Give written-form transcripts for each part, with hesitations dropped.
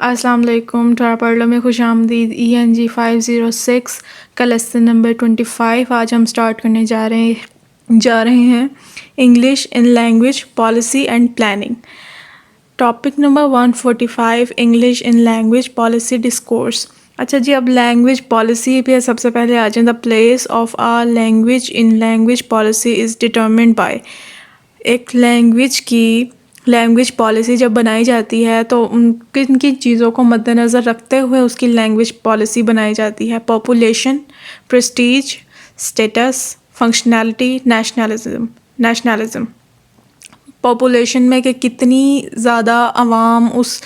अस्सलाम वालेकुम। ट्रापर्लो में खुश आमदीद। ENG 506 का लेसन नंबर 25 आज हम स्टार्ट करने जा रहे हैं English in language policy and planning. Topic number 145 English in language policy discourse. अच्छा जी, अब लैंग्वेज पॉलिसी पे सबसे पहले आ जाए। The place of a language in language policy is determined by. एक लैंग्वेज पॉलिसी जब बनाई जाती है तो किन किन चीज़ों को मद्देनज़र रखते हुए उसकी लैंग्वेज पॉलिसी बनाई जाती है। Population, Prestige, status, functionality, nationalism. Population में कि कितनी ज़्यादा आवाम उस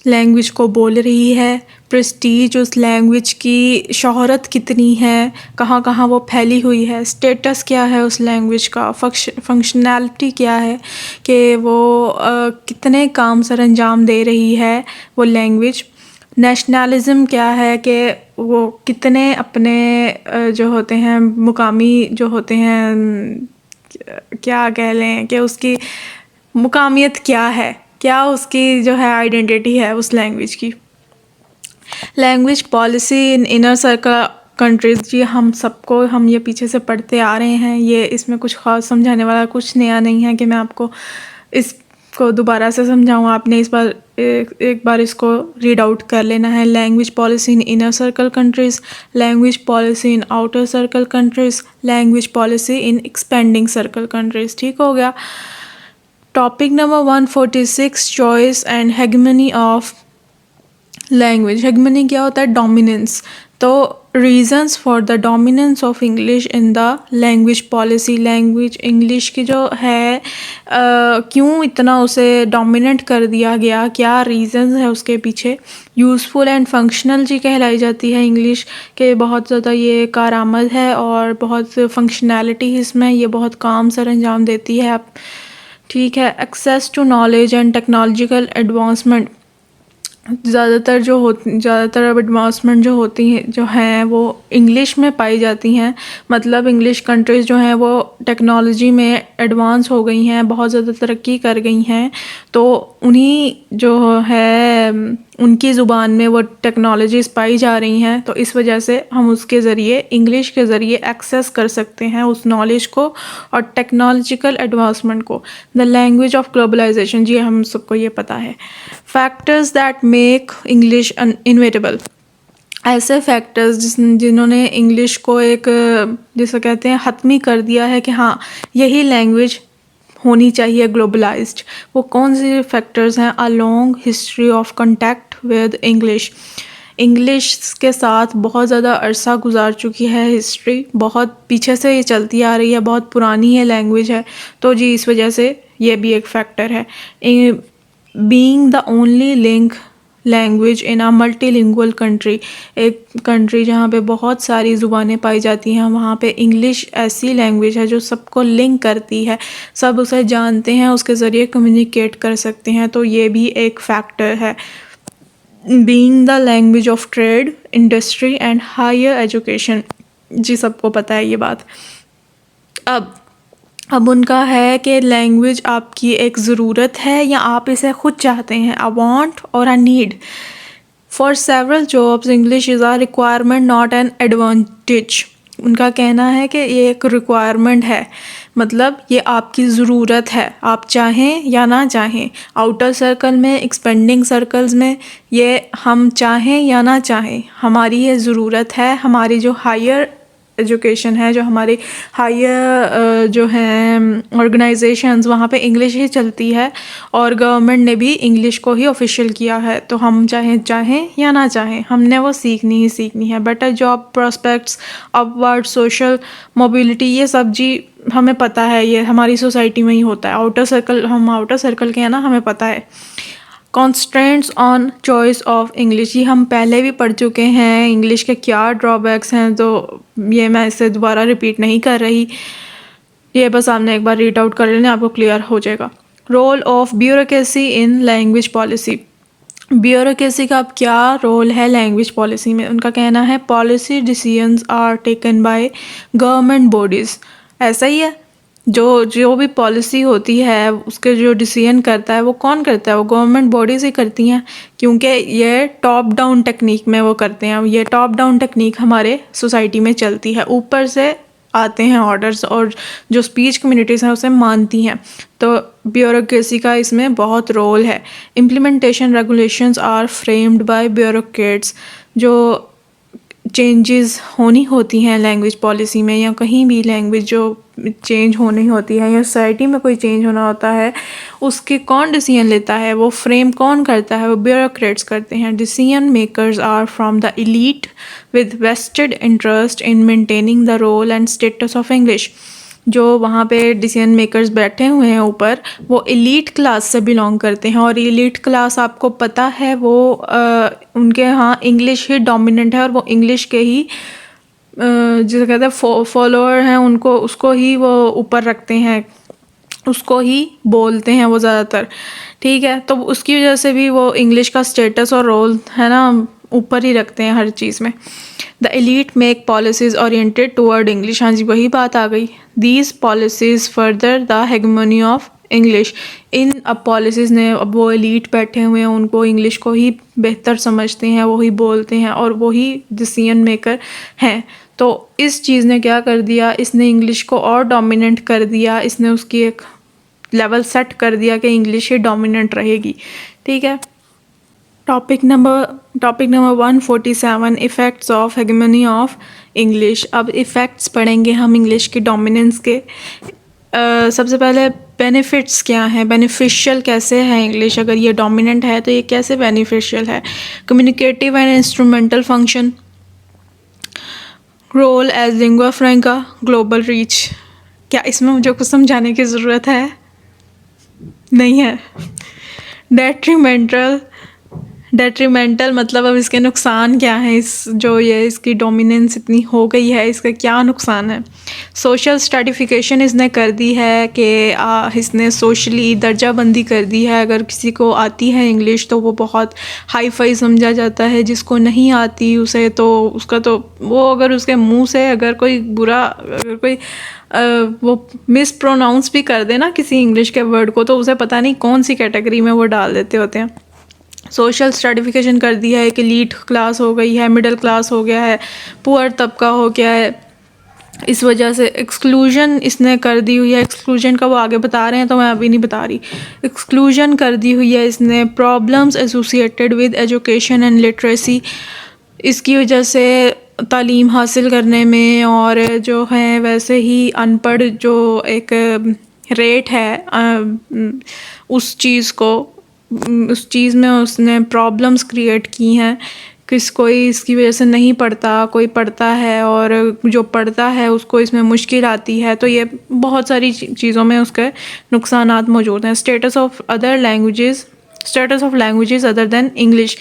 लैंग्वेज को बोल रही है, प्रेस्टीज उस लैंग्वेज की शोहरत कितनी है, कहाँ कहाँ वो फैली हुई है, स्टेटस क्या है उस लैंग्वेज का, फंक्शनैलिटी क्या है कि वो कितने काम सर अंजाम दे रही है वो लैंग्वेज, नेशनलिज्म क्या है कि वो कितने अपने जो होते हैं मुकामी जो होते हैं क्या कह लें कि उसकी मुकामियत क्या है, क्या उसकी जो है आइडेंटिटी है उस लैंग्वेज की। Language policy in inner circle countries. जी हम ये पीछे से पढ़ते आ रहे हैं, ये इसमें कुछ ख़ास समझाने वाला कुछ नया नहीं है कि मैं आपको इसको दोबारा से समझाऊँ। आपने एक बार इसको रीड आउट कर लेना है। Language policy in inner circle countries, language policy in outer circle countries, language policy in expanding circle countries. ठीक हो गया। Topic number 146 choice and hegemony of language. Hegemony क्या होता है? डोमिनेंस। तो reasons for the dominance of English in the language policy. Language English की जो है क्यों इतना उसे डोमिनेंट कर दिया गया, क्या रीजंस है उसके पीछे। यूज़फुल एंड फंक्शनल जी कहलाई जाती है इंग्लिश के, बहुत ज़्यादा ये कारआमद है और बहुत फंक्शनैलिटी इसमें, ये बहुत काम सर अंजाम देती है। आप ठीक है। Access to knowledge and technological advancement. ज़्यादातर अब एडवांसमेंट जो हैं वो इंग्लिश में पाई जाती हैं। मतलब इंग्लिश कंट्रीज़ जो हैं वो टेक्नोलॉजी में एडवांस हो गई हैं, बहुत ज़्यादा तरक्की कर गई हैं। तो उन्हीं जो है उनकी ज़ुबान में वो टेक्नोलॉजीज़ पाई जा रही हैं, तो इस वजह से हम उसके ज़रिए इंग्लिश के ज़रिए एक्सेस कर सकते हैं उस नॉलेज को और टेक्नोलॉजिकल एडवांसमेंट को। The language of globalisation. जी हम सबको ये पता है। Factors that make English inevitable. ऐसे फैक्टर्स जिन्होंने इंग्लिश को एक जिसे कहते हैं हतमी कर दिया है कि हाँ यही लैंग्वेज होनी चाहिए ग्लोबलाइज्ड। वो कौन से फैक्टर्स हैं? A long history of contact with English. English के साथ बहुत ज़्यादा अरसा गुजार चुकी है हिस्ट्री, बहुत पीछे से ये चलती आ रही है, बहुत पुरानी ये लैंग्वेज है। तो जी इस वजह से ये भी एक फैक्टर है। Being the only link language in a multilingual country. एक कंट्री जहाँ पे बहुत सारी ज़ुबानें पाई जाती हैं, वहाँ पे इंग्लिश ऐसी लैंग्वेज है जो सबको लिंक करती है, सब उसे जानते हैं, उसके ज़रिए कम्युनिकेट कर सकते हैं। तो ये भी एक फैक्टर है। Being the language of trade, industry and higher education. जी सबको पता है ये बात। अब उनका है कि लैंग्वेज आपकी एक ज़रूरत है या आप इसे ख़ुद चाहते हैं। अ वांट और a need. For several jobs English is a requirement not an advantage. उनका कहना है कि ये एक रिक्वायरमेंट है, मतलब ये आपकी ज़रूरत है, आप चाहें या ना चाहें। आउटर सर्कल में, एक्सपेंडिंग सर्कल्स में, ये हम चाहें या ना चाहें हमारी ये ज़रूरत है। हमारी जो हायर एजुकेशन है, जो हमारी हायर जो हैं ऑर्गेनाइजेशंस, वहाँ पे इंग्लिश ही चलती है और गवर्नमेंट ने भी इंग्लिश को ही ऑफिशियल किया है। तो हम चाहें या ना चाहें हमने वो सीखनी ही सीखनी है। Better job prospects, upward social mobility, ये सब जी हमें पता है, ये हमारी सोसाइटी में ही होता है। हम आउटर सर्कल के हैं ना, हमें पता है। Constraints on choice of English. ये हम पहले भी पढ़ चुके हैं इंग्लिश के क्या ड्रॉबैक्स हैं, तो ये मैं इसे दोबारा रिपीट नहीं कर रही, ये बस आपने एक बार रीड आउट कर लेना, आपको क्लियर हो जाएगा। Role of bureaucracy in language policy. Bureaucracy का अब क्या रोल है लैंग्वेज पॉलिसी में? उनका कहना है policy decisions are taken by government bodies. ऐसा ही है, जो जो भी पॉलिसी होती है उसके जो डिसीजन करता है वो कौन करता है, वो गवर्नमेंट बॉडीज़ ही करती हैं, क्योंकि ये टॉप डाउन टेक्निक में वो करते हैं। ये टॉप डाउन टेक्निक हमारे सोसाइटी में चलती है, ऊपर से आते हैं ऑर्डर्स और जो स्पीच कम्युनिटीज़ हैं उसे मानती हैं। तो ब्यूरोक्रेसी का इसमें बहुत रोल है। Implementation regulations are framed by bureaucrats. जो चेंजेस होनी होती हैं लैंग्वेज पॉलिसी में या कहीं भी लैंग्वेज जो चेंज होनी होती है या सोसाइटी में कोई चेंज होना होता है, उसके कौन डिसीजन लेता है, वो फ्रेम कौन करता है, वो ब्यूरोक्रेट्स करते हैं। Decision makers are from the elite with vested interest in maintaining the role and status of English. जो वहाँ पे डिसीजन मेकर्स बैठे हुए हैं ऊपर, वो एलीट क्लास से बिलोंग करते हैं, और एलीट क्लास आपको पता है वो उनके यहाँ इंग्लिश ही डोमिनेंट है, और वो इंग्लिश के ही जिसे कहते हैं फॉलोअर हैं, उनको उसको ही वो ऊपर रखते हैं, उसको ही बोलते हैं वो ज़्यादातर। ठीक है, तो उसकी वजह से भी वो इंग्लिश का स्टेटस और रोल है ना ऊपर ही रखते हैं हर चीज़ में। The elite make policies oriented toward English. हाँ जी, वही बात आ गई। These policies further the hegemony of English. इन अब पॉलिसीज़ ने, अब वो एलीट बैठे हुए हैं, उनको इंग्लिश को ही बेहतर समझते हैं, वही बोलते हैं और वही डिसीजन मेकर हैं। तो इस चीज़ ने क्या कर दिया, इसने इंग्लिश को और डोमिनेंट कर दिया, इसने उसकी एक लेवल सेट कर दिया कि इंग्लिश ही डोमिनेंट रहेगी। ठीक है, topic number 147, effects of hegemony of English. अब इफ़ेक्ट्स पढ़ेंगे हम इंग्लिश की डोमिनेंस के। सबसे पहले बेनिफिट्स क्या हैं, बेनिफिशियल कैसे है इंग्लिश, अगर ये डोमिनेंट है तो ये कैसे बेनिफिशियल है। Communicative and instrumental function, role as lingua franca, global reach. क्या इसमें मुझे कुछ समझाने की ज़रूरत है? नहीं है। डेट्रीमेंटल मतलब अब इसके नुकसान क्या हैं, इस जो ये इसकी डोमिनेंस इतनी हो गई है, इसका क्या नुकसान है। सोशल स्ट्रैटिफिकेशन इसने कर दी है कि इसने सोशली दर्जाबंदी कर दी है। अगर किसी को आती है इंग्लिश तो वो बहुत हाई फाई समझा जाता है, जिसको नहीं आती उसे तो उसका तो वो अगर उसके मुंह से अगर कोई वो मिस प्रोनाउंस भी कर दे ना किसी इंग्लिश के वर्ड को, तो उसे पता नहीं कौन सी कैटेगरी में वो डाल देते होते हैं। सोशल स्ट्रैटिफिकेशन कर दिया है कि एलीट क्लास हो गई है, मिडिल क्लास हो गया है, पुअर तबका हो गया है। इस वजह से एक्सक्लूजन इसने कर दी हुई है। एक्सक्लूजन का वो आगे बता रहे हैं तो मैं अभी नहीं बता रही। एक्सक्लूजन कर दी हुई है इसने। Problems associated with education and literacy, इसकी वजह से तालीम हासिल करने में और जो है वैसे ही अनपढ़ जो एक रेट है उस चीज़ में उसने प्रॉब्लम्स क्रिएट की हैं। कोई इसकी वजह से नहीं पढ़ता, कोई पढ़ता है और जो पढ़ता है उसको इसमें मुश्किल आती है। तो ये बहुत सारी चीज़ों में उसके नुकसानात मौजूद हैं। Status of languages other than English,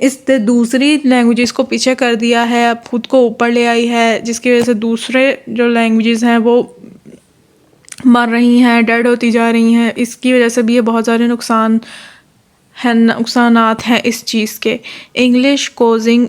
इसने दूसरी लैंग्वेजेस को पीछे कर दिया है, अब खुद को ऊपर ले आई है, जिसकी वजह से दूसरे जो लैंग्वेजेस हैं वो मर रही हैं, डेड होती जा रही हैं। इसकी वजह से भी ये बहुत सारे नुकसानात हैं इस चीज़ के। इंग्लिश कोजिंग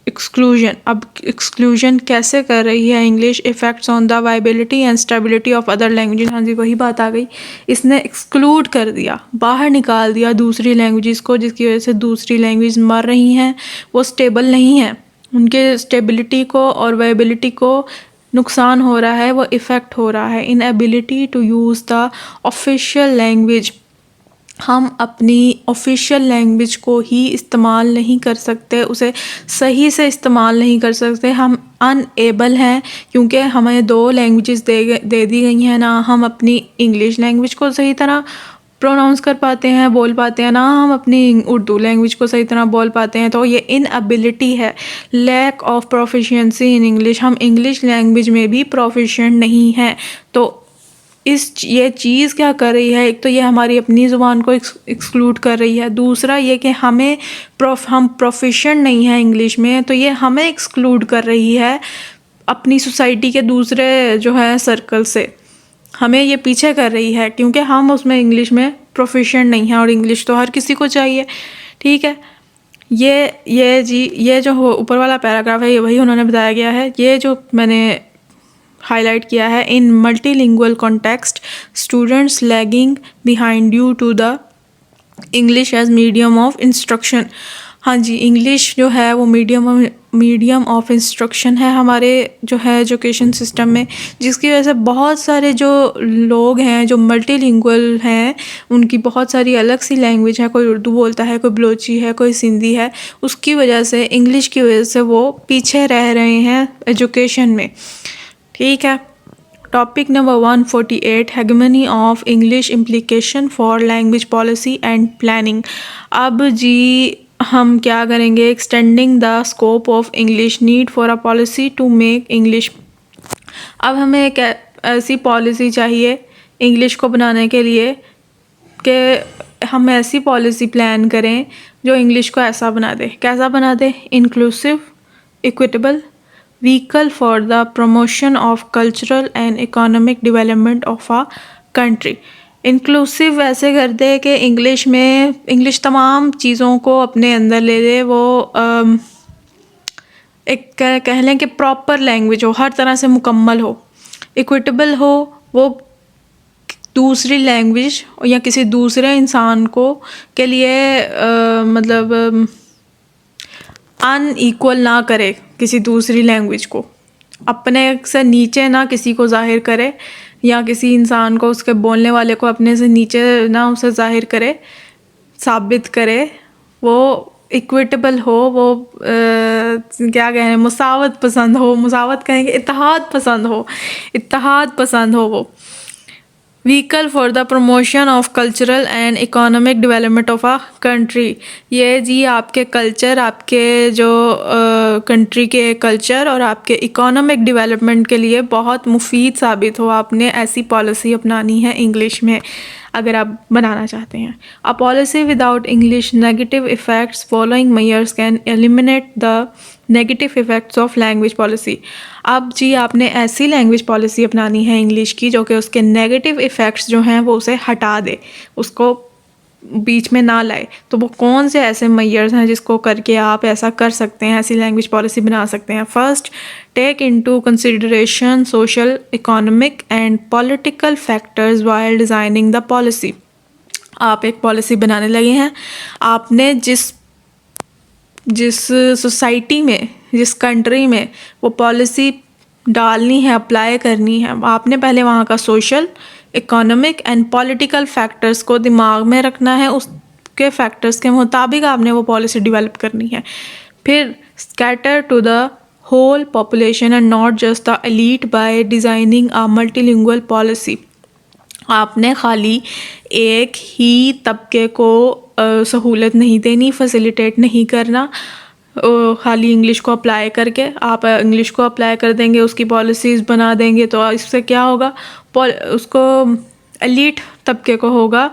एक्सक्लूजन, अब एक्सक्लूजन कैसे कर रही है English. Effects on the viability and stability of other languages. हाँ जी, वही बात आ गई। इसने एक्सक्लूड कर दिया, बाहर निकाल दिया दूसरी लैंग्वेजेस को, जिसकी वजह से दूसरी लैंग्वेज मर रही हैं, वो स्टेबल नहीं हैं, उनके स्टेबिलिटी को और वाइबिलिटी को नुकसान हो रहा है, वो इफ़ेक्ट हो रहा है। Inability to use the official language, हम अपनी ऑफिशियल लैंग्वेज को ही इस्तेमाल नहीं कर सकते, उसे सही से इस्तेमाल नहीं कर सकते। हम अनएबल हैं क्योंकि हमें दो लैंग्वेजेस दे दी गई हैं ना, हम अपनी इंग्लिश लैंग्वेज को सही तरह प्रोनाउंस कर पाते हैं, बोल पाते हैं, ना हम अपनी उर्दू लैंग्वेज को सही तरह बोल पाते हैं। तो ये इनएबिलिटी है, lack of proficiency in English. हम इंग्लिश लैंग्वेज में भी प्रोफिशिएंट नहीं हैं। तो ये चीज़ क्या कर रही है, एक तो ये हमारी अपनी ज़ुबान को एक्सक्लूड कर रही है, दूसरा ये कि हम प्रोफिशिएंट नहीं हैं इंग्लिश में, तो ये हमें एक्सक्लूड कर रही है अपनी सोसाइटी के दूसरे जो है सर्कल से, हमें ये पीछे कर रही है क्योंकि हम उसमें इंग्लिश में प्रोफिशिएंट नहीं हैं, और इंग्लिश तो हर किसी को चाहिए। ठीक है, ये जो ऊपर वाला पैराग्राफ है ये वही उन्होंने बताया गया है। ये जो मैंने हाईलाइट किया है। In multilingual context students lagging behind due to the English as medium of instruction. हाँ जी, इंग्लिश जो है वो मीडियम ऑफ इंस्ट्रक्शन है हमारे जो है एजुकेशन सिस्टम में, जिसकी वजह से बहुत सारे जो लोग हैं जो मल्टीलिंगुअल हैं उनकी बहुत सारी अलग सी लैंग्वेज है, कोई उर्दू बोलता है, कोई बलोची है, कोई सिंधी है, उसकी वजह से इंग्लिश की वजह से वो पीछे रह रहे हैं एजुकेशन में। ठीक है। Topic number 148 hegemony of English implication for language policy and planning. अब जी हम क्या करेंगे, extending the scope of English need for a policy to make English. अब हमें एक ऐसी पॉलिसी चाहिए इंग्लिश को बनाने के लिए कि हम ऐसी पॉलिसी प्लान करें जो इंग्लिश को ऐसा बना दे। कैसा बना दे? Inclusive, equitable, vehicle for the promotion of cultural and economic development of a country. Inclusive ऐसे कर दे कि इंग्लिश तमाम चीज़ों को अपने अंदर ले ले, वो एक कह लें कि प्रॉपर लैंग्वेज हो, हर तरह से मुकम्मल हो। इक्विटेबल हो, वो दूसरी लैंग्वेज या किसी दूसरे इंसान को के लिए मतलब अनईक्वल ना करे, किसी दूसरी लैंग्वेज को अपने से नीचे ना किसी को जाहिर करे, या किसी इंसान को, उसके बोलने वाले को अपने से नीचे ना उसे जाहिर करे, साबित करे। वो इक्विटेबल हो, वो क्या कहें, मुसावत पसंद हो, मुसावत कहेंगे, इत्तेहाद पसंद हो वो। Vehicle for the promotion of cultural and economic development of a country. ये जी आपके कल्चर, आपके जो कंट्री के कल्चर और आपके इकोनॉमिक डेवलपमेंट के लिए बहुत मुफीद साबित हो। आपने ऐसी पॉलिसी अपनानी है इंग्लिश में अगर आप बनाना चाहते हैं। A policy without English negative effects following measures can eliminate the negative effects of language policy. अब जी आपने ऐसी लैंग्वेज पॉलिसी अपनानी है इंग्लिश की जो कि उसके नेगेटिव इफ़ेक्ट्स जो हैं वो उसे हटा दे, उसको बीच में ना लाए। तो वो कौन से ऐसे मेयर्स हैं जिसको करके आप ऐसा कर सकते हैं, ऐसी लैंग्वेज पॉलिसी बना सकते हैं? First, take into consideration social, economic and political factors while designing the policy. आप एक पॉलिसी बनाने लगे हैं, आपने जिस सोसाइटी में, जिस कंट्री में वो पॉलिसी डालनी है, अप्लाई करनी है, आपने पहले वहाँ का social, economic and political factors को दिमाग में रखना है। उसके फैक्टर्स के मुताबिक आपने वो पॉलिसी डेवलप करनी है। फिर cater to the whole population and not just the elite by designing a multilingual policy. आपने खाली एक ही तबके को सहूलत नहीं देनी, फैसिलिटेट नहीं करना खाली इंग्लिश को अप्लाई करके। आप इंग्लिश को अप्लाई कर देंगे, उसकी पॉलिसीज़ बना देंगे, तो इससे क्या होगा, उसको एलीट तबके को होगा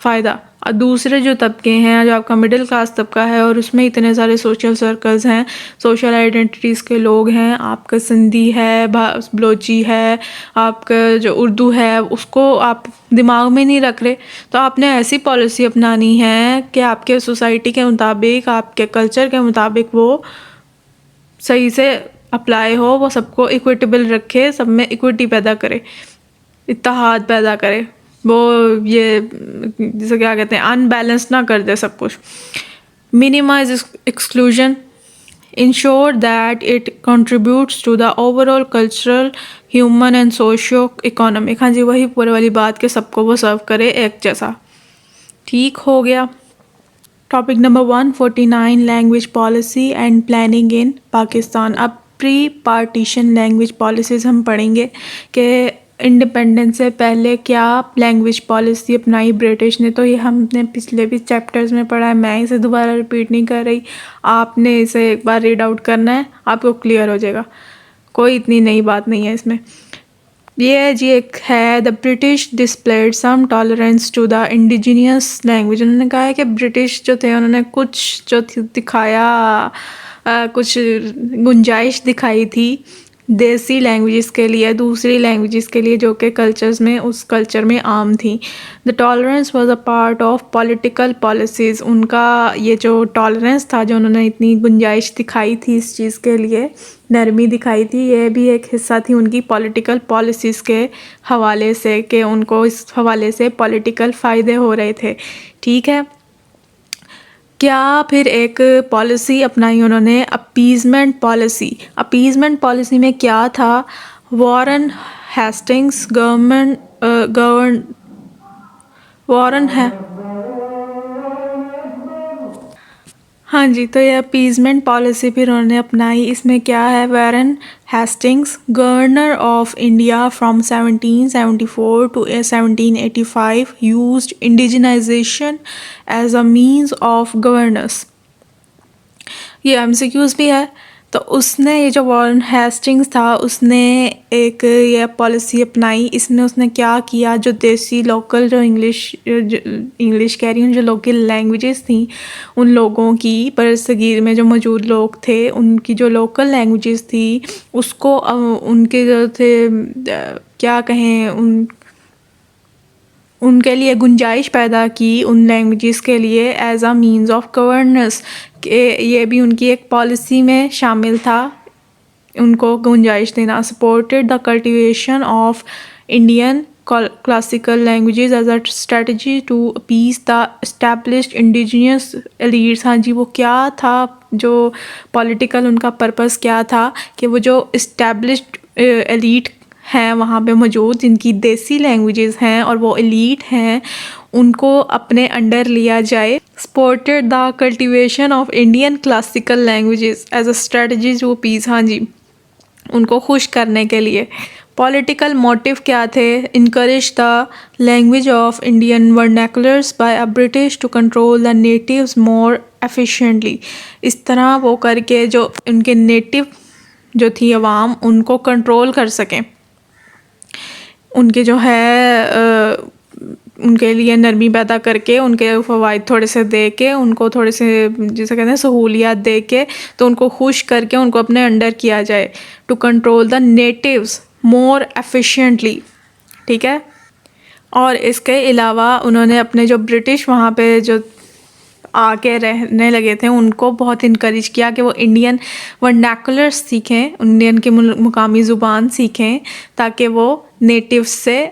फ़ायदा। और दूसरे जो तबके हैं, जो आपका मिडिल क्लास तबका है और उसमें इतने सारे सोशल सर्कल्स हैं, सोशल आइडेंटिटीज़ के लोग हैं, आपका सिंधी है, बलोची है, आपका जो उर्दू है, उसको आप दिमाग में नहीं रख रहे। तो आपने ऐसी पॉलिसी अपनानी है कि आपके सोसाइटी के मुताबिक, आपके कल्चर के मुताबिक वो सही से अप्लाई हो, वो सबको इक्विटेबल रखे, सब में इक्विटी पैदा करे, इत्तेहाद पैदा करे, वो ये जैसे क्या कहते हैं, अनबैलेंस ना कर दे सब कुछ। Minimise exclusion, ensure that it contributes to the overall cultural, human and socio economic. हाँ जी, वही पूरे वाली बात के सबको वो सर्व करे एक जैसा। ठीक हो गया। Topic number 149 language policy and planning in Pakistan. अब प्री पार्टीशन लैंग्वेज पॉलिसीज़ हम पढ़ेंगे कि इंडिपेंडेंस से पहले क्या लैंग्वेज पॉलिसी अपनाई ब्रिटिश ने। तो ये हमने पिछले भी चैप्टर्स में पढ़ा है, मैं इसे दोबारा रिपीट नहीं कर रही, आपने इसे एक बार रीड आउट करना है, आपको क्लियर हो जाएगा, कोई इतनी नई बात नहीं है इसमें। ये जी एक है, the British displayed some tolerance to the indigenous language. उन्होंने कहा है कि ब्रिटिश जो थे उन्होंने कुछ जो दिखाया, कुछ गुंजाइश दिखाई थी देसी लैंग्वेजेस के लिए, दूसरी लैंग्वेजेस के लिए जो कि कल्चर्स में, उस कल्चर में आम थी। The tolerance was a part of political policies. उनका ये जो टॉलरेंस था, जो उन्होंने इतनी गुंजाइश दिखाई थी इस चीज़ के लिए, नरमी दिखाई थी। यह भी एक हिस्सा थी उनकी पॉलिटिकल पॉलिसीज़ के हवाले से कि उनको इस हवाले से पॉलिटिकल फ़ायदे हो रहे थे। ठीक है, क्या फिर एक पॉलिसी अपनाई उन्होंने, अपीज़मेंट पॉलिसी। अपीज़मेंट पॉलिसी में क्या था? वॉरेन हेस्टिंग्स वॉरेन है, हाँ जी, तो ये अपीज़मेंट पॉलिसी फिर उन्होंने अपनाई। इसमें क्या है? Warren Hastings, governor of India from 1774 to 1785, used indigenisation as a means of governance. ये एमसीक्यूज भी है। तो उसने, ये जो वॉरेन हेस्टिंग्स था, उसने एक ये पॉलिसी अपनाई। इसमें उसने क्या किया, जो देसी लोकल, जो इंग्लिश कह रही हूँ, जो लोकल लैंग्वेजेस थी उन लोगों की, बरसगीर में जो मौजूद लोग थे उनकी जो लोकल लैंग्वेजेस थी उसको उनके जो थे क्या कहें, उनके लिए गुंजाइश पैदा की उन लैंग्वेजेस के लिए as a means of governance, के ये भी उनकी एक पॉलिसी में शामिल था, उनको गुंजाइश देना। Supported the cultivation of Indian classical languages as a strategy to appease the established indigenous elites. हाँ जी, वो क्या था, जो पॉलिटिकल उनका पर्पस क्या था कि वो जो इस्टेब्लिश्ड एलीट हैं वहाँ पे मौजूद, जिनकी देसी लैंग्वेजेस हैं और वो एलीट हैं, उनको अपने अंडर लिया जाए। Supported the cultivation of Indian classical languages as a strategy to peace. हाँ जी, उनको खुश करने के लिए। पॉलिटिकल मोटिव क्या थे? Encourage the language of Indian vernaculars by a British to control the natives more efficiently. इस तरह वो करके जो उनके नेटिव जो थी अवाम, उनको कंट्रोल कर सकें, उनके जो है उनके लिए नरमी पैदा करके, उनके फ़वाइद थोड़े से दे के, उनको थोड़े से जिसे कहते हैं सहूलियात दे के, तो उनको खुश करके उनको अपने अंडर किया जाए। To control the natives more efficiently. ठीक है, और इसके अलावा उन्होंने अपने जो ब्रिटिश वहाँ पे जो आके रहने लगे थे उनको बहुत इनकरेज किया कि वो इंडियन वर्नाकुलर्स सीखें, इंडियन की मुकामी ज़ुबान सीखें, ताकि वो नेटिव से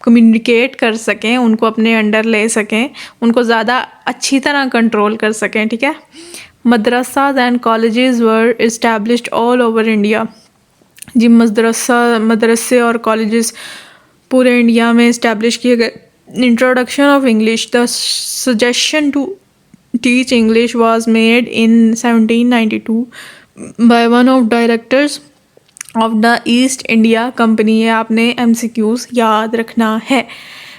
कम्युनिकेट कर सकें, उनको अपने अंडर ले सकें, उनको ज़्यादा अच्छी तरह कंट्रोल कर सकें। ठीक है, madrasas and colleges were established all over India. जी, मदरसे और कॉलेजेस पूरे इंडिया में इस्टेब्लिश किए गए। Introduction of English, the suggestion to teach English was made in 1792 by one of directors of the East India Company. ये आपने एमसीक्यूज याद रखना है।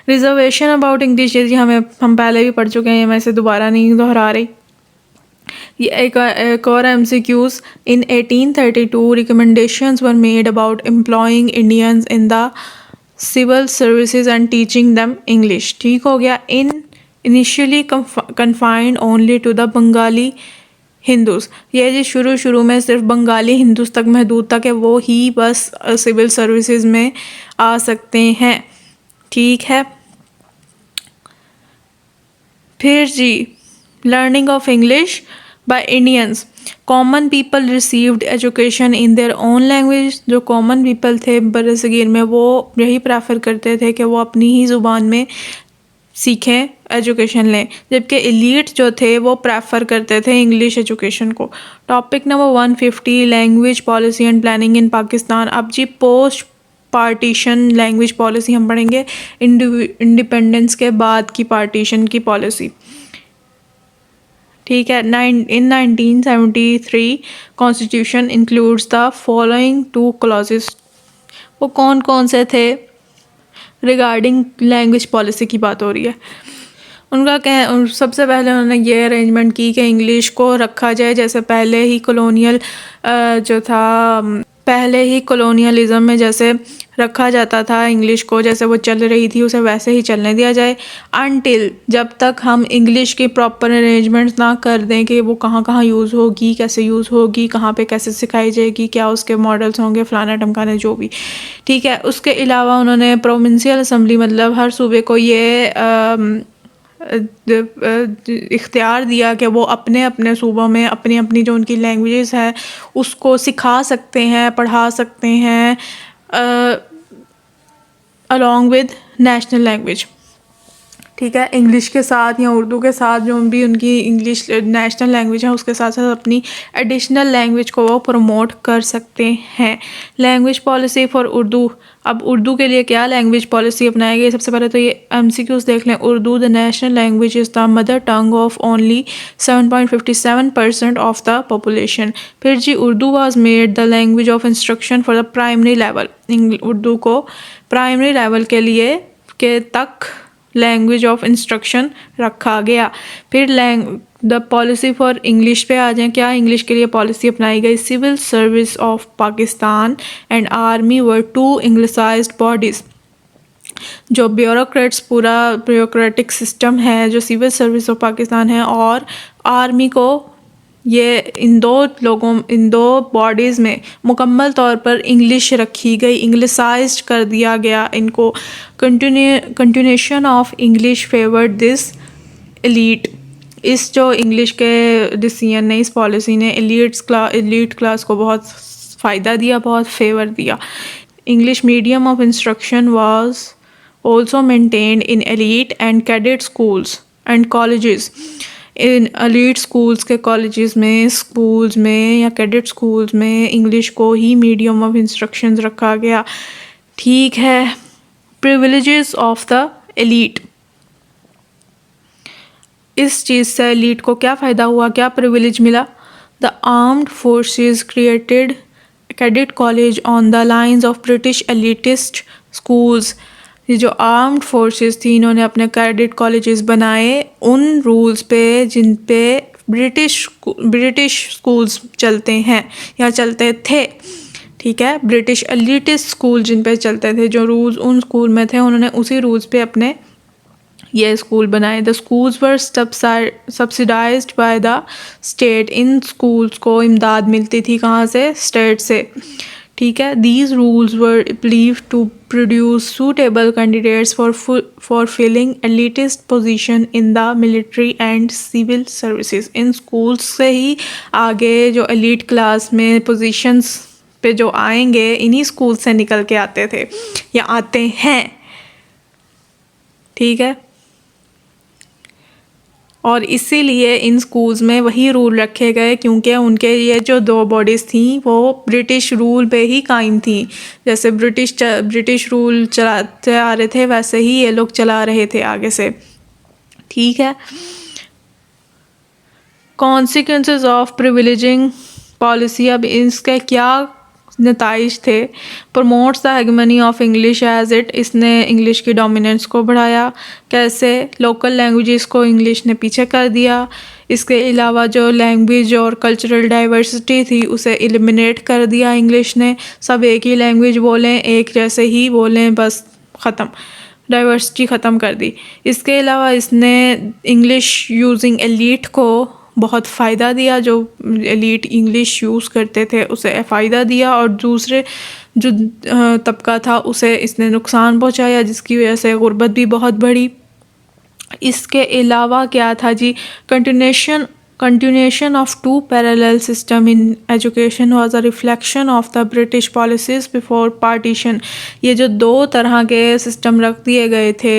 रिजर्वेशन अबाउट इंग्लिश, ये हम पहले भी पढ़ चुके हैं, मैं इसे दोबारा नहीं दोहरा रही। ये एक और MCQs. In 1832 recommendations were made about employing Indians in the civil services and teaching them English. ठीक हो गया। Initially confined only to the Bengali Hindus, ये जी शुरू में सिर्फ बंगाली हिंदूज तक महदूद था कि वो ही बस सिविल सर्विसेज में आ सकते हैं। ठीक है, फिर जी learning of English by Indians. Common people received education in their own language. जो कॉमन पीपल थे बरसगीर में, वो यही प्रेफर करते थे कि वो अपनी ही ज़ुबान में सीखें, एजुकेशन लें, जबकि एलीट जो थे वो प्रेफर करते थे इंग्लिश एजुकेशन को। Topic number 150, language policy and planning in Pakistan. अब जी पोस्ट पार्टीशन लैंग्वेज पॉलिसी हम पढ़ेंगे, इंडिपेंडेंस के बाद की पार्टीशन की पॉलिसी। ठीक है, इन 1973 constitution includes the following 2 clauses. वो कौन कौन से थे? रिगार्डिंग लैंग्वेज पॉलिसी की बात हो रही है। उनका सबसे पहले उन्होंने ये अरेंजमेंट की कि इंग्लिश को रखा जाए जैसे पहले ही जो था, पहले ही कॉलोनियलिज्म में जैसे रखा जाता था इंग्लिश को, जैसे वो चल रही थी उसे वैसे ही चलने दिया जाए, अनटिल जब तक हम इंग्लिश की प्रॉपर अरेंजमेंट्स ना कर दें कि वो कहाँ कहाँ यूज़ होगी, कैसे यूज़ होगी, कहाँ पे कैसे सिखाई जाएगी, क्या उसके मॉडल्स होंगे, फलाना टमकाना जो भी। ठीक है, उसके अलावा उन्होंने प्रोविंशियल असम्बली, मतलब हर सूबे को ये इख्तियार दिया कि वो अपने अपने सूबों में अपनी अपनी जो उनकी लैंग्वेजेस है उसको सिखा सकते हैं, पढ़ा सकते हैं अलॉन्ग विद नेशनल लैंग्वेज। ठीक है, इंग्लिश के साथ या उर्दू के साथ जो भी उनकी इंग्लिश नेशनल लैंग्वेज है उसके साथ साथ अपनी एडिशनल लैंग्वेज को वो प्रमोट कर सकते हैं। Language policy for Urdu. अब उर्दू के लिए क्या लैंग्वेज पॉलिसी अपनाई गई? सबसे पहले तो ये MCQs देख लें। Urdu the national language is the mother tongue of only 7.57% of the population. फिर जी Urdu was made the language of instruction for the primary level. Urdu को प्राइमरी लेवल के लिए के तक लैंग्वेज ऑफ इंस्ट्रक्शन रखा गया। फिर द पॉलिसी फॉर इंग्लिश पे आ जाएं। क्या इंग्लिश के लिए पॉलिसी अपनाई गई? Civil service of Pakistan and army were to Englishised bodies. जो ब्यूरोक्रेट्स, पूरा ब्यूरोक्रेटिक सिस्टम है जो सिविल सर्विस ऑफ पाकिस्तान है और आर्मी को, ये इन दो बॉडीज़ में मुकम्मल तौर पर इंग्लिश रखी गई, इंग्लिसाइज्ड कर दिया गया इनको। Continuation of English favoured this elite. इस जो इंग्लिश के डिसीजन ने, इस पॉलिसी ने एलीट क्लास को बहुत फ़ायदा दिया, बहुत फेवर दिया। English medium of instruction was also maintained in elite and cadet schools and colleges। In elite schools के colleges में, schools में या cadet schools में इंग्लिश को ही medium of instructions रखा गया। ठीक है, privileges of the elite। इस चीज़ से elite को क्या फ़ायदा हुआ, क्या privilege मिला? The armed forces created cadet college on the lines of British elitist schools। ये जो आर्म्ड फोर्सेस थी इन्होंने अपने कैडेट कॉलेजेस बनाए उन रूल्स पे जिन पे ब्रिटिश स्कूल्स चलते हैं या चलते थे। ठीक है, ब्रिटिश एलिटिस्ट स्कूल जिन पे चलते थे, जो रूल्स उन स्कूल में थे उन्होंने उसी रूल्स पे अपने ये स्कूल बनाए। The schools were subsidised by the state. In schools को इमदाद मिलती थी कहाँ से? स्टेट से। ठीक है, these rules were believe to produce suitable candidates for filling elitist position in the military and civil services. इन स्कूल्स से ही आगे जो एलिट क्लास में पोजीशंस पे जो आएंगे इन्हीं स्कूल से निकल के आते थे या आते हैं। ठीक है, और इसीलिए इन स्कूल्स में वही रूल रखे गए क्योंकि उनके ये जो दो बॉडीज़ थी वो ब्रिटिश रूल पे ही कायम थी। जैसे ब्रिटिश रूल चलाते आ रहे थे वैसे ही ये लोग चला रहे थे आगे से। ठीक है, कॉन्सिक्वेंसेस ऑफ प्रिविलेजिंग पॉलिसी। अब इसके क्या नताइज थे? Promotes the hegemony of English as it. इसने इंग्लिश की डोमिनेंस को बढ़ाया। कैसे? लोकल लैंग्वेजेस को इंग्लिश ने पीछे कर दिया। इसके अलावा जो लैंग्वेज और कल्चरल डाइवर्सिटी थी उसे एलिमिनेट कर दिया इंग्लिश ने। सब एक ही लैंग्वेज बोलें, एक जैसे ही बोलें, बस ख़त्म, डाइवर्सिटी ख़त्म कर दी। इसके अलावा इसने इंग्लिश यूजिंग एलीट को बहुत फ़ायदा दिया। जो एलीट इंग्लिश यूज़ करते थे उसे फ़ायदा दिया और दूसरे जो तबका था उसे इसने नुकसान पहुंचाया, जिसकी वजह से गुर्बत भी बहुत बढ़ी। इसके अलावा क्या था जी? continuation of two parallel system in education was a reflection of the British policies before partition। ये जो दो तरह के सिस्टम रख दिए गए थे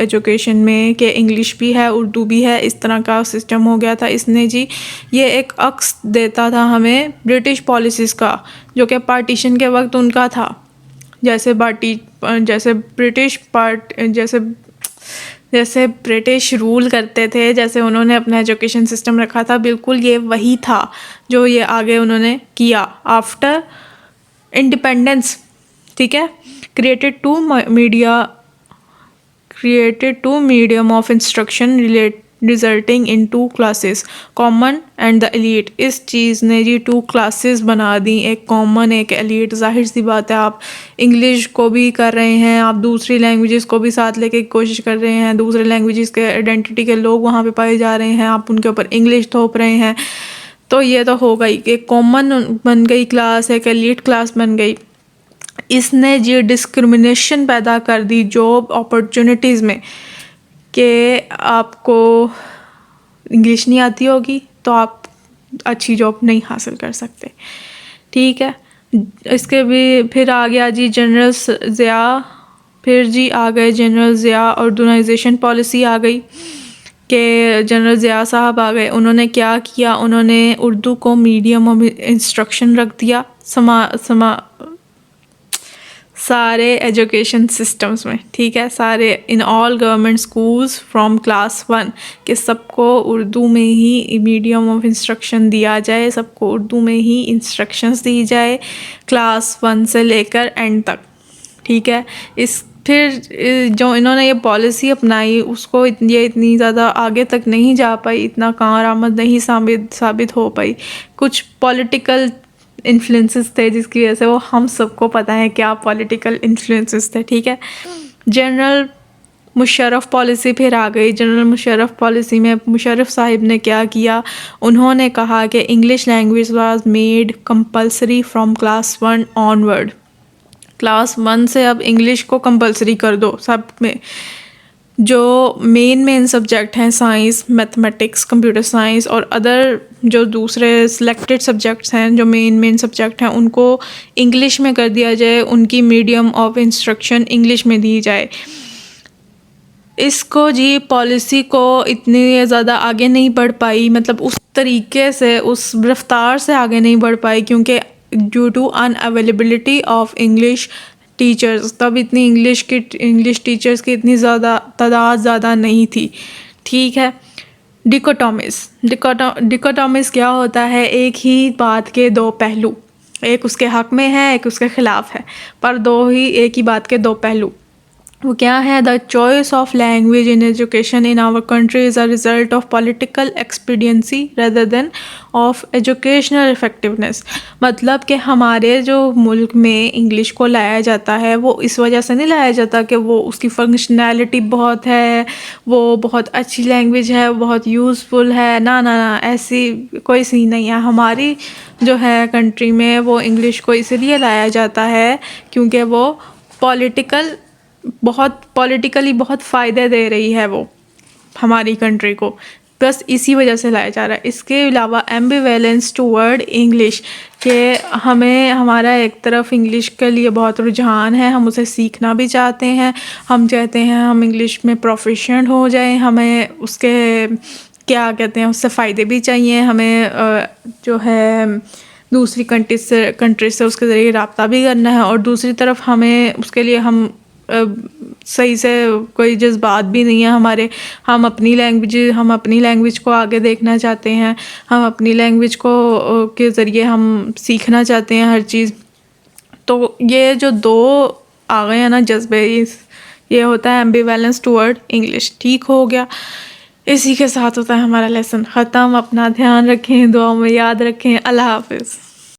एजुकेशन में कि इंग्लिश भी है उर्दू भी है, इस तरह का सिस्टम हो गया था, इसने जी ये एक अक्स देता था हमें ब्रिटिश पॉलिसीज़ का जो कि पार्टीशन के वक्त उनका था। जैसे ब्रिटिश रूल करते थे, जैसे उन्होंने अपना एजुकेशन सिस्टम रखा था, बिल्कुल ये वही था जो ये आगे उन्होंने किया आफ्टर इंडिपेंडेंस। ठीक है, created two medium of instruction resulting in two classes, common and the elite. इस चीज़ ने जी टू क्लासेस बना दी, एक कॉमन एक एलीट। जाहिर सी बात है, आप इंग्लिश को भी कर रहे हैं, आप दूसरी लैंग्वेजेस को भी साथ लेके कोशिश कर रहे हैं, दूसरे लैंग्वेजेस के आइडेंटिटी के लोग वहाँ पे पाए जा रहे हैं, आप उनके ऊपर इंग्लिश थोप रहे हैं, तो ये तो हो गई एक कॉमन बन गई क्लास, एक एलीट क्लास बन गई। इसने जी डिस्क्रिमिनेशन पैदा कर दी जॉब अपॉर्चुनिटीज़ में कि आपको इंग्लिश नहीं आती होगी तो आप अच्छी जॉब नहीं हासिल कर सकते, ठीक है। इसके भी फिर आ गया जी जनरल ज़िया, फिर जी आ गए जनरल ज़िया और उर्दूनाइजेशन पॉलिसी आ गई कि जनरल ज़िया साहब आ गए। उन्होंने क्या किया, उन्होंने उर्दू को मीडियम ऑफ इंस्ट्रक्शन रख दिया सारे एजुकेशन सिस्टम्स में, ठीक है, सारे in all government schools from class 1 कि सबको उर्दू में ही मीडियम ऑफ इंस्ट्रक्शन दिया जाए, सबको उर्दू में ही इंस्ट्रक्शंस दी जाए क्लास 1 से लेकर एंड तक, ठीक है। इस फिर जो इन्होंने ये पॉलिसी अपनाई उसको ये इतनी ज़्यादा आगे तक नहीं जा पाई, इतना कारआमद नहीं साबित हो पाई। कुछ पॉलिटिकल इन्फ्लुएंसेस थे जिसकी वजह से वो हम सबको पता है क्या पॉलिटिकल इन्फ्लुएंसेस थे, ठीक है। जनरल मुशर्रफ पॉलिसी फिर आ गई। जनरल मुशर्रफ पॉलिसी में मुशर्रफ साहिब ने क्या किया, उन्होंने कहा कि English language was made compulsory from class 1 onward. Class 1 से अब इंग्लिश को कंपलसरी कर दो सब में। जो मेन सब्जेक्ट हैं साइंस, मैथमेटिक्स, कंप्यूटर साइंस और अदर जो दूसरे सिलेक्टेड सब्जेक्ट्स हैं जो मेन सब्जेक्ट हैं उनको इंग्लिश में कर दिया जाए, उनकी मीडियम ऑफ इंस्ट्रक्शन इंग्लिश में दी जाए। इसको जी पॉलिसी को इतनी ज़्यादा आगे नहीं बढ़ पाई, मतलब उस तरीके से उस रफ्तार से आगे नहीं बढ़ पाई क्योंकि due to unavailability of English teachers, तब इतनी इंग्लिश टीचर्स की इतनी ज़्यादा तादाद ज़्यादा नहीं थी, ठीक है। डिकोटॉमिस क्या होता है, एक ही बात के दो पहलू, एक उसके हक़ में है एक उसके ख़िलाफ़ है, पर दो ही एक ही बात के दो पहलू। वो क्या है, the choice of language in education in our country is a result of political expediency rather than of educational effectiveness. मतलब कि हमारे जो मुल्क में इंग्लिश को लाया जाता है वो इस वजह से नहीं लाया जाता कि वो उसकी फंक्शनैलिटी बहुत है, वो बहुत अच्छी लैंग्वेज है, बहुत यूज़फुल है, ना ना ना, ऐसी कोई सीन नहीं है। हमारी जो है कंट्री में वो इंग्लिश को इसलिए लाया जाता है क्योंकि वो पॉलिटिकली बहुत फ़ायदे दे रही है वो हमारी कंट्री को, बस इसी वजह से लाया जा रहा है। इसके अलावा एम्बिवेलेंस टूवर्ड इंग्लिश के हमें हमारा एक तरफ इंग्लिश के लिए बहुत रुझान है, हम उसे सीखना भी चाहते हैं, हम चाहते हैं हम इंग्लिश में प्रोफिशिएंट हो जाएं, हमें उसके क्या कहते हैं उससे फ़ायदे भी चाहिए, हमें जो है दूसरी कंट्री से उसके ज़रिए रब्ता भी करना है और दूसरी तरफ हमें उसके लिए हम सही से कोई जज्बात भी नहीं है हमारे, हम अपनी लैंग्वेज को आगे देखना चाहते हैं, हम अपनी लैंग्वेज को के ज़रिए हम सीखना चाहते हैं हर चीज़। तो ये जो दो आ गए हैं ना जज्बे, ये होता है एम्बिवेलेंस टूवर्ड इंग्लिश, ठीक हो गया। इसी के साथ होता है हमारा लेसन ख़त्म। अपना ध्यान रखें, दुआ में याद रखें। अल्लाह हाफ़िज़।